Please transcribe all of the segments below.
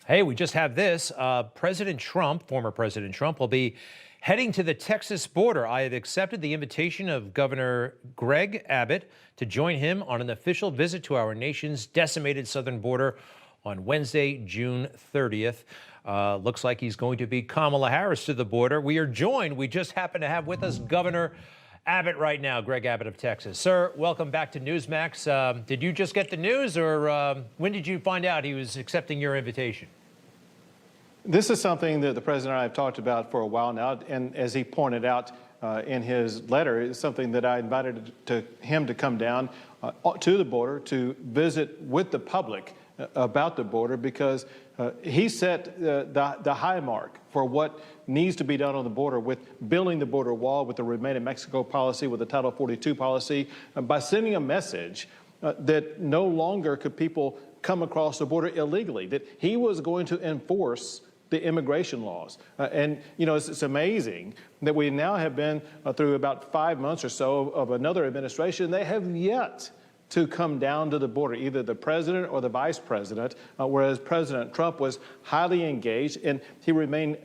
Hey, we just have this. President Trump, former President Trump, will be heading to the Texas border. I have accepted the invitation of Governor Greg Abbott to join him on an official visit to our nation's decimated southern border on Wednesday, June 30th. Looks like he's going to be Kamala Harris to the border. We just happen to have with us Governor Abbott right now, Greg Abbott of Texas. Sir, welcome back to Newsmax. Did you just get the news, or when did you find out he was accepting your invitation? This is something that the president and I have talked about for a while now, and as he pointed out in his letter, it's something that I invited him to come down to the border to visit with the public about the border, because he set the high mark for what needs to be done on the border with building the border wall, with the Remain in Mexico policy, with the Title 42 policy, by sending a message that no longer could people come across the border illegally, that he was going to enforce the immigration laws. And, you know, it's amazing that we now have been through about 5 months or so of another administration. They have yet to come down to the border, either the president or the vice president, whereas President Trump was highly engaged, and he remained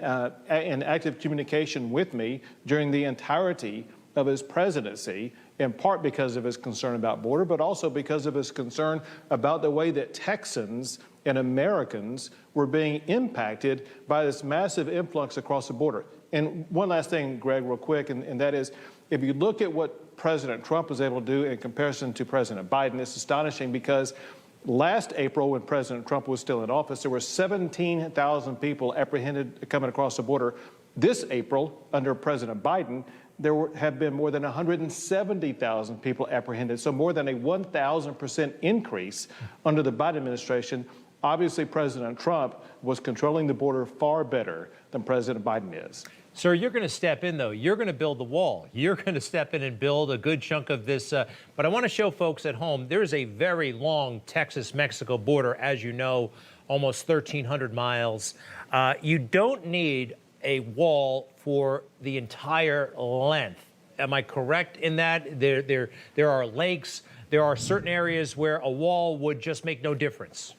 in active communication with me during the entirety of his presidency, in part because of his concern about border, but also because of his concern about the way that Texans and Americans were being impacted by this massive influx across the border. And one last thing, Greg, real quick, and that is, if you look at what President Trump was able to do in comparison to President Biden, it's astonishing, because last April, when President Trump was still in office, there were 17,000 people apprehended coming across the border. This April, under President Biden, there have been more than 170,000 people apprehended, so more than a 1,000% increase under the Biden administration. Obviously, President Trump was controlling the border far better than President Biden is. Sir, you're going to step in, though. You're going to build the wall. You're going to step in and build a good chunk of this. But I want to show folks at home, there is a very long Texas-Mexico border, as you know, almost 1,300 miles. You don't need a wall for the entire length. Am I correct in that? There are lakes. There are certain areas where a wall would just make no difference.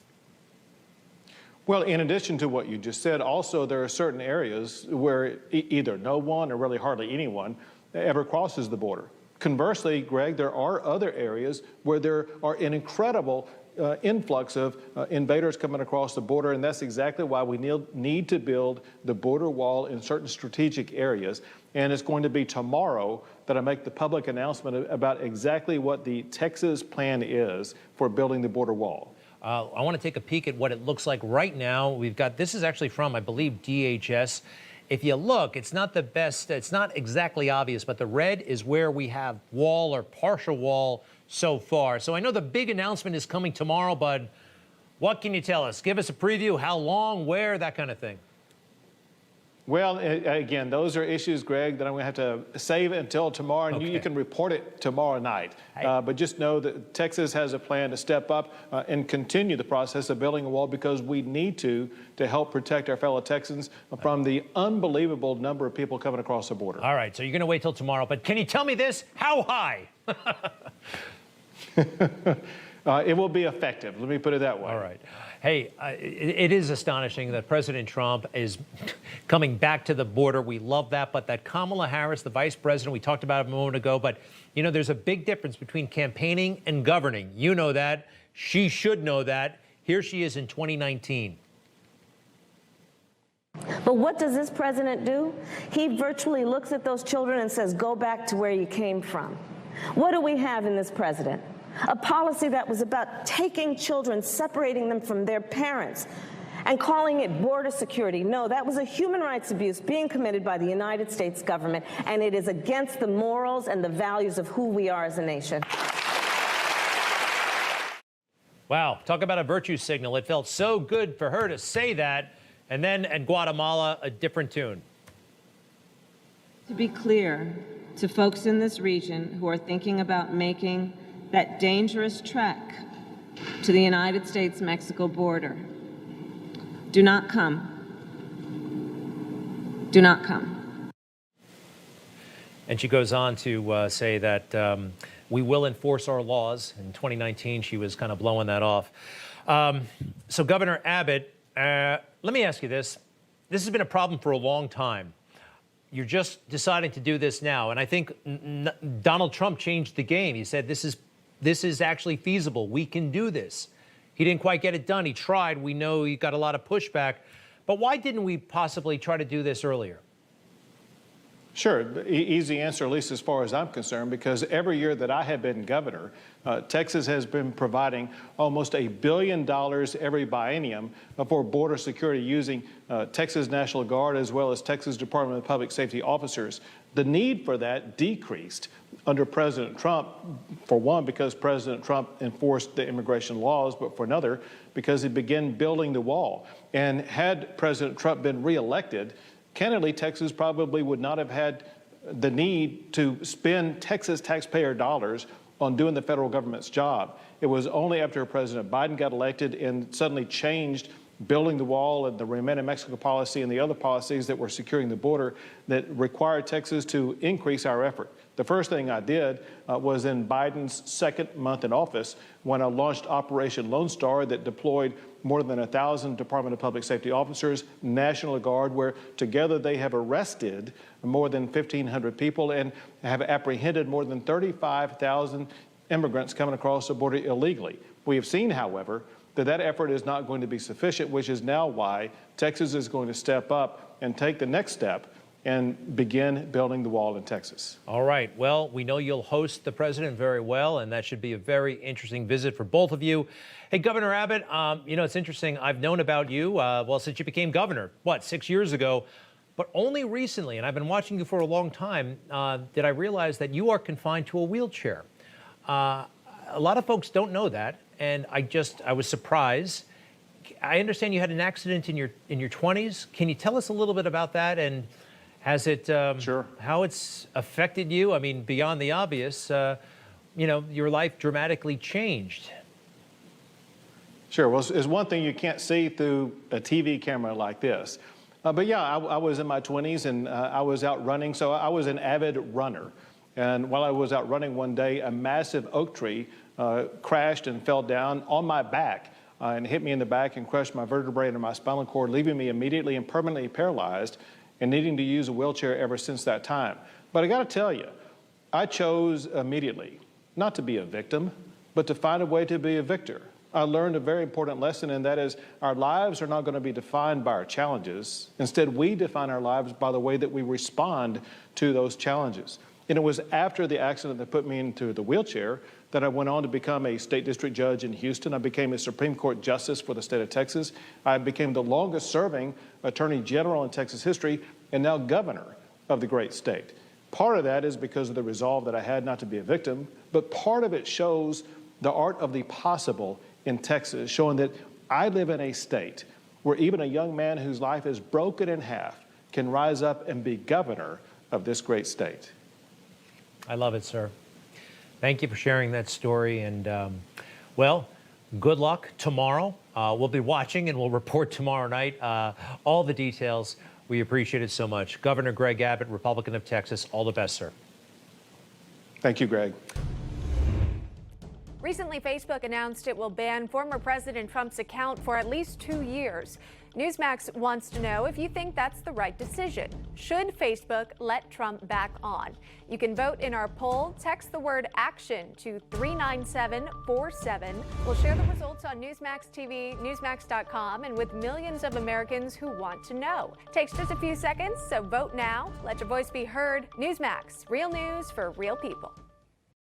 Well, in addition to what you just said, also there are certain areas where either no one or really hardly anyone ever crosses the border. Conversely, Greg, there are other areas where there are an incredible influx of invaders coming across the border, and that's exactly why we need to build the border wall in certain strategic areas. And it's going to be tomorrow that I make the public announcement about exactly what the Texas plan is for building the border wall. I want to take a peek at what it looks like right now. We've got, this is actually from, I believe, DHS. If you look, it's not the best, it's not exactly obvious, but the red is where we have wall or partial wall so far. So I know the big announcement is coming tomorrow, but what can you tell us? Give us a preview, how long, where, that kind of thing. Well, again, those are issues, Greg, that I'm going to have to save until tomorrow, and you can report it tomorrow night. But just know that Texas has a plan to step up and continue the process of building a wall, because we need to help protect our fellow Texans from the unbelievable number of people coming across the border. All right, so you're going to wait till tomorrow, but can you tell me this? How high? It will be effective. Let me put it that way. All right. Hey, it is astonishing that President Trump is coming back to the border. We love that. But that Kamala Harris, the vice president, we talked about it a moment ago. But, you know, there's a big difference between campaigning and governing. You know that. She should know that. Here she is in 2019. But what does this president do? He virtually looks at those children and says, go back to where you came from. What do we have in this president? A policy that was about taking children, separating them from their parents, and calling it border security. No, that was a human rights abuse being committed by the United States government, and it is against the morals and the values of who we are as a nation. Wow, talk about a virtue signal. It felt so good for her to say that, and then in Guatemala, a different tune. To be clear to folks in this region who are thinking about making that dangerous trek to the United States-Mexico border, do not come. Do not come. And she goes on to say that we will enforce our laws. In 2019, she was kind of blowing that off. So Governor Abbott, Let me ask you this. This has been a problem for a long time. You're just deciding to do this now. And I think Donald Trump changed the game. He said, this is actually feasible. We can do this. He didn't quite get it done. He tried. We know he got a lot of pushback. But why didn't we possibly try to do this earlier? Sure. Easy answer, at least as far as I'm concerned, because every year that I have been governor, Texas has been providing almost $1 billion every biennium for border security using Texas National Guard as well as Texas Department of Public Safety officers. The need for that decreased under President Trump, for one, because President Trump enforced the immigration laws, but for another, because he began building the wall. And had President Trump been reelected, candidly, Texas probably would not have had the need to spend Texas taxpayer dollars on doing the federal government's job. It was only after President Biden got elected and suddenly changed building the wall and the Remain in Mexico policy and the other policies that were securing the border that required Texas to increase our effort. The first thing I did was in Biden's second month in office when I launched Operation Lone Star that deployed more than 1,000 Department of Public Safety officers, National Guard, where together they have arrested more than 1,500 people and have apprehended more than 35,000 immigrants coming across the border illegally. We have seen, however, that effort is not going to be sufficient, which is now why Texas is going to step up and take the next step and begin building the wall in Texas. All right. Well, we know you'll host the president very well, and that should be a very interesting visit for both of you. Hey, Governor Abbott, you know, it's interesting. I've known about you, well, since you became governor, 6 years ago, but only recently, and I've been watching you for a long time, did I realize that you are confined to a wheelchair. A lot of folks don't know that, and I was surprised. I understand you had an accident in your 20s. Can you tell us a little bit about that, and has it, Sure. how it's affected you? I mean, beyond the obvious, you know, your life dramatically changed. Sure. Well, it's one thing you can't see through a TV camera like this. But yeah, I was in my 20s and I was out running. So I was an avid runner. And while I was out running one day, a massive oak tree crashed and fell down on my back and hit me in the back and crushed my vertebrae and my spinal cord, leaving me immediately and permanently paralyzed and needing to use a wheelchair ever since that time. But I got to tell you, I chose immediately not to be a victim, but to find a way to be a victor. I learned a very important lesson, and that is our lives are not going to be defined by our challenges. Instead, we define our lives by the way that we respond to those challenges. And it was after the accident that put me into the wheelchair that I went on to become a state district judge in Houston. I became a Supreme Court justice for the state of Texas. I became the longest serving attorney general in Texas history and now governor of the great state. Part of that is because of the resolve that I had not to be a victim, but part of it shows the art of the possible in Texas, showing that I live in a state where even a young man whose life is broken in half can rise up and be governor of this great state. I love it, sir. Thank you for sharing that story. And, well, good luck tomorrow. We'll be watching and we'll report tomorrow night all the details. We appreciate it so much. Governor Greg Abbott, Republican of Texas, all the best, sir. Thank you, Greg. Recently, Facebook announced it will ban former President Trump's account for at least 2 years. Newsmax wants to know if you think that's the right decision. Should Facebook let Trump back on? You can vote in our poll. Text the word ACTION to 39747. We'll share the results on Newsmax TV, Newsmax.com, and with millions of Americans who want to know. Takes just a few seconds, so vote now. Let your voice be heard. Newsmax, real news for real people.